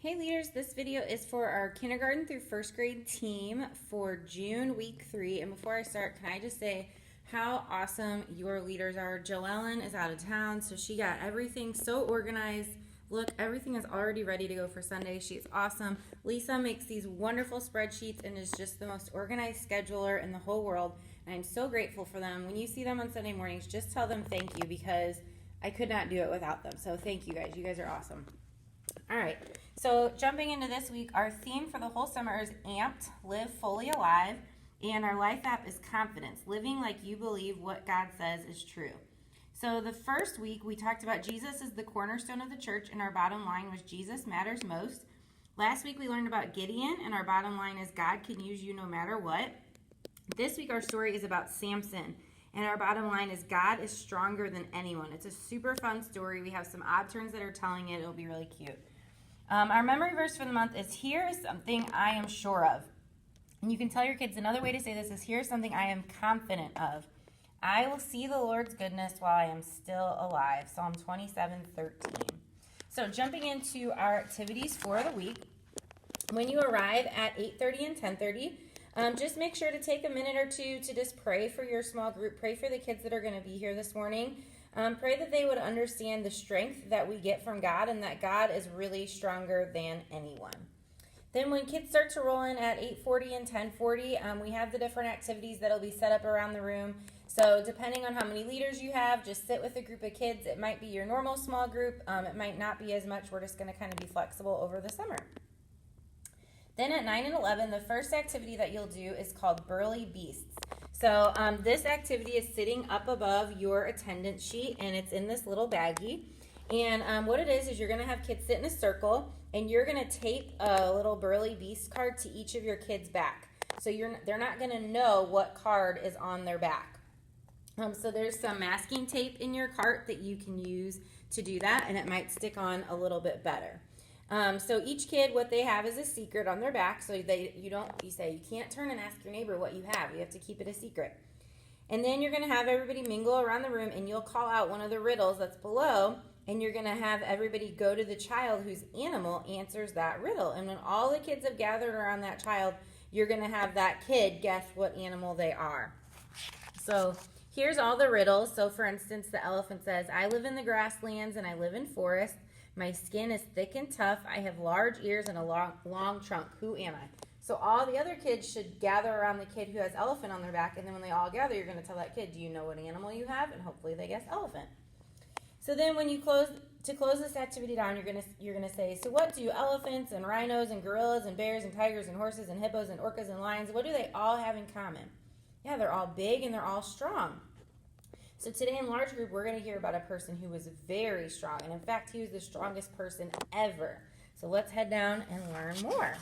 Hey leaders, this video is for our kindergarten through first grade team for June week 3. And before I start, can I just say how awesome your leaders are? Joellen is out of town, so she got everything so organized. Look, everything is already ready to go for Sunday. She's awesome. Lisa makes these wonderful spreadsheets and is just the most organized scheduler in the whole world. And I'm so grateful for them. When you see them on Sunday mornings, just tell them thank you because I could not do it without them. So thank you guys. You guys are awesome. All right, so jumping into this week, our theme for the whole summer is Amped, Live Fully Alive, and our life app is Confidence, living like you believe what God says is true. So the first week, we talked about Jesus is the cornerstone of the church, and our bottom line was Jesus matters most. Last week, we learned about Gideon, and our bottom line is God can use you no matter what. This week, our story is about Samson, and our bottom line is God is stronger than anyone. It's a super fun story. We have some odd turns that are telling it. It'll be really cute. Our memory verse for the month is, here is something I am sure of. And you can tell your kids another way to say this is, here is something I am confident of. I will see the Lord's goodness while I am still alive. Psalm 27:13. So jumping into our activities for the week, when you arrive at 8:30 and 10:30, just make sure to take a minute or two to just pray for your small group. Pray for the kids that are going to be here this morning. Pray that they would understand the strength that we get from God and that God is really stronger than anyone. Then when kids start to roll in at 8:40 and 10:40, we have the different activities that will be set up around the room. So depending on how many leaders you have, just sit with a group of kids. It might be your normal small group. It might not be as much. We're just going to kind of be flexible over the summer. Then at 9 and 11, the first activity that you'll do is called Burly Beasts. So this activity is sitting up above your attendance sheet, and it's in this little baggie. And what it is you're going to have kids sit in a circle, and you're going to tape a little Burly Beast card to each of your kids' back. So they're not going to know what card is on their back. So there's some masking tape in your cart that you can use to do that, and it might stick on a little bit better. So each kid, what they have is a secret on their back. So you say you can't turn and ask your neighbor what you have. You have to keep it a secret. And then you're going to have everybody mingle around the room, and you'll call out one of the riddles that's below, and you're going to have everybody go to the child whose animal answers that riddle. And when all the kids have gathered around that child, you're going to have that kid guess what animal they are. So here's all the riddles. So for instance, the elephant says, I live in the grasslands and I live in forests. My skin is thick and tough. I have large ears and a long trunk. Who am I? So all the other kids should gather around the kid who has elephant on their back, and then when they all gather, you're going to tell that kid, do you know what animal you have? And hopefully they guess elephant. So then when you close this activity down, you're gonna say, so what do elephants and rhinos and gorillas and bears and tigers and horses and hippos and orcas and lions, what do they all have in common? Yeah, they're all big and they're all strong. So today in large group, we're going to hear about a person who was very strong. And in fact, he was the strongest person ever. So let's head down and learn more.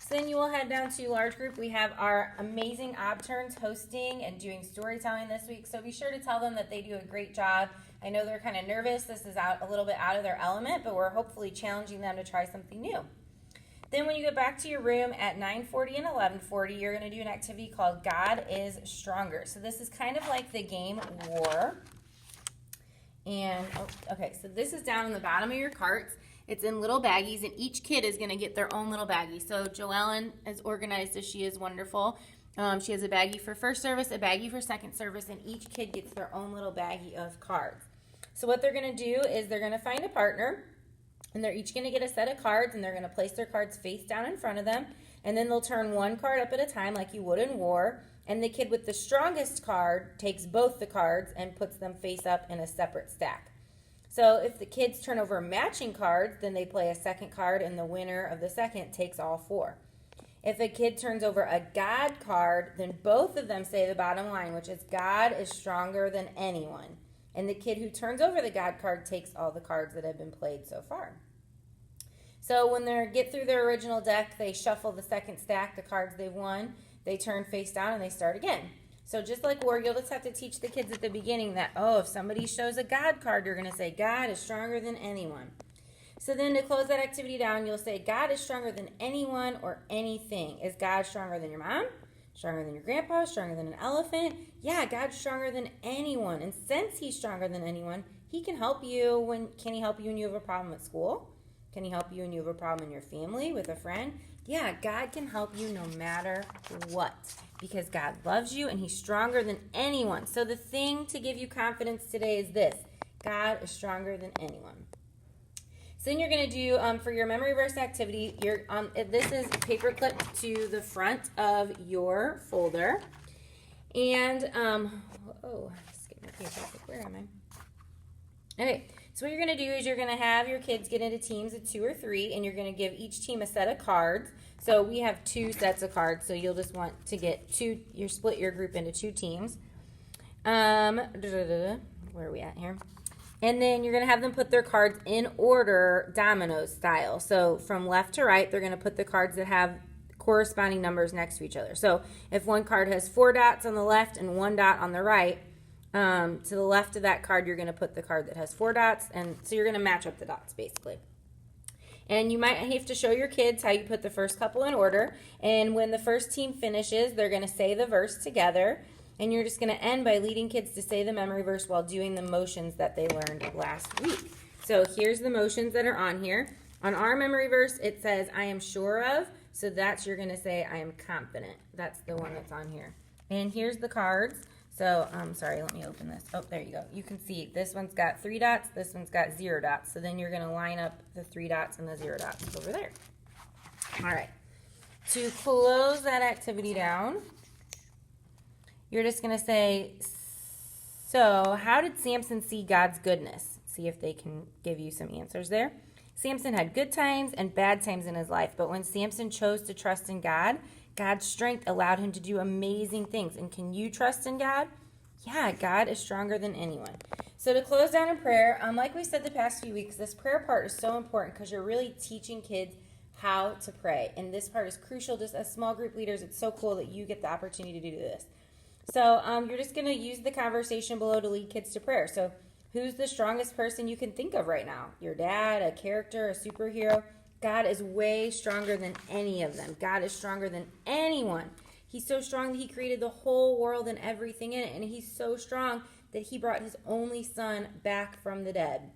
So then you will head down to large group. We have our amazing obterns hosting and doing storytelling this week. So be sure to tell them that they do a great job. I know they're kind of nervous. This is a little bit out of their element, but we're hopefully challenging them to try something new. Then when you get back to your room at 9:40 and 11:40, you're going to do an activity called God is Stronger. So this is kind of like the game War. And, okay, so this is down in the bottom of your carts. It's in little baggies, and each kid is going to get their own little baggie. So Joellen, as organized as she is, wonderful. She has a baggie for first service, a baggie for second service, and each kid gets their own little baggie of cards. So what they're going to do is they're going to find a partner. And they're each going to get a set of cards, and they're going to place their cards face down in front of them. And then they'll turn one card up at a time like you would in war. And the kid with the strongest card takes both the cards and puts them face up in a separate stack. So if the kids turn over matching cards, then they play a second card, and the winner of the second takes all four. If a kid turns over a God card, then both of them say the bottom line, which is God is stronger than anyone. And the kid who turns over the God card takes all the cards that have been played so far. So when they get through their original deck, they shuffle the second stack, the cards they've won. They turn face down and they start again. So just like war, you'll just have to teach the kids at the beginning that, if somebody shows a God card, you're going to say, God is stronger than anyone. So then to close that activity down, you'll say, God is stronger than anyone or anything. Is God stronger than your mom? Stronger than your grandpa? Stronger than an elephant? Yeah, God's stronger than anyone. And since he's stronger than anyone, he can help you. Can he help you when you have a problem at school? Can he help you when you have a problem in your family, with a friend? Yeah, God can help you no matter what, because God loves you and he's stronger than anyone. So the thing to give you confidence today is this: God is stronger than anyone. So then you're going to do, for your memory verse activity, this is paper clipped to the front of your folder. And, skip my paper. Where am I? Okay, so what you're going to do is you're going to have your kids get into teams of 2 or 3, and you're going to give each team a set of cards. So we have 2 sets of cards, so you'll just want to get 2, you split your group into 2 teams. Where are we at here? And then you're going to have them put their cards in order, domino style. So from left to right, they're going to put the cards that have corresponding numbers next to each other. So if one card has 4 dots on the left and 1 dot on the right, to the left of that card, you're going to put the card that has 4 dots. And so you're going to match up the dots, basically. And you might have to show your kids how you put the first couple in order. And when the first team finishes, they're going to say the verse together. And you're just going to end by leading kids to say the memory verse while doing the motions that they learned last week. So here's the motions that are on here. On our memory verse, it says, I am sure of. So that's, you're going to say, I am confident. That's the one that's on here. And here's the cards. So, sorry, let me open this. Oh, there you go. You can see this one's got 3 dots. This one's got 0 dots. So then you're going to line up the 3 dots and the 0 dots over there. All right. To close that activity down, you're just going to say, so how did Samson see God's goodness? See if they can give you some answers there. Samson had good times and bad times in his life, but when Samson chose to trust in God, God's strength allowed him to do amazing things. And can you trust in God? Yeah, God is stronger than anyone. So to close down in prayer, like we said the past few weeks, this prayer part is so important because you're really teaching kids how to pray. And this part is crucial. Just as small group leaders, it's so cool that you get the opportunity to do this. So you're just going to use the conversation below to lead kids to prayer. So who's the strongest person you can think of right now? Your dad, a character, a superhero? God is way stronger than any of them. God is stronger than anyone. He's so strong that he created the whole world and everything in it. And he's so strong that he brought his only son back from the dead.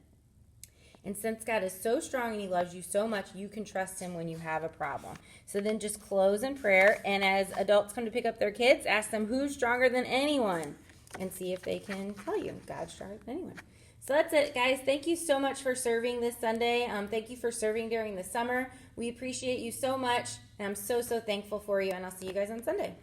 And since God is so strong and he loves you so much, you can trust him when you have a problem. So then just close in prayer. And as adults come to pick up their kids, ask them who's stronger than anyone. And see if they can tell you God's stronger than anyone. So that's it, guys. Thank you so much for serving this Sunday. Thank you for serving during the summer. We appreciate you so much. And I'm so, so thankful for you. And I'll see you guys on Sunday.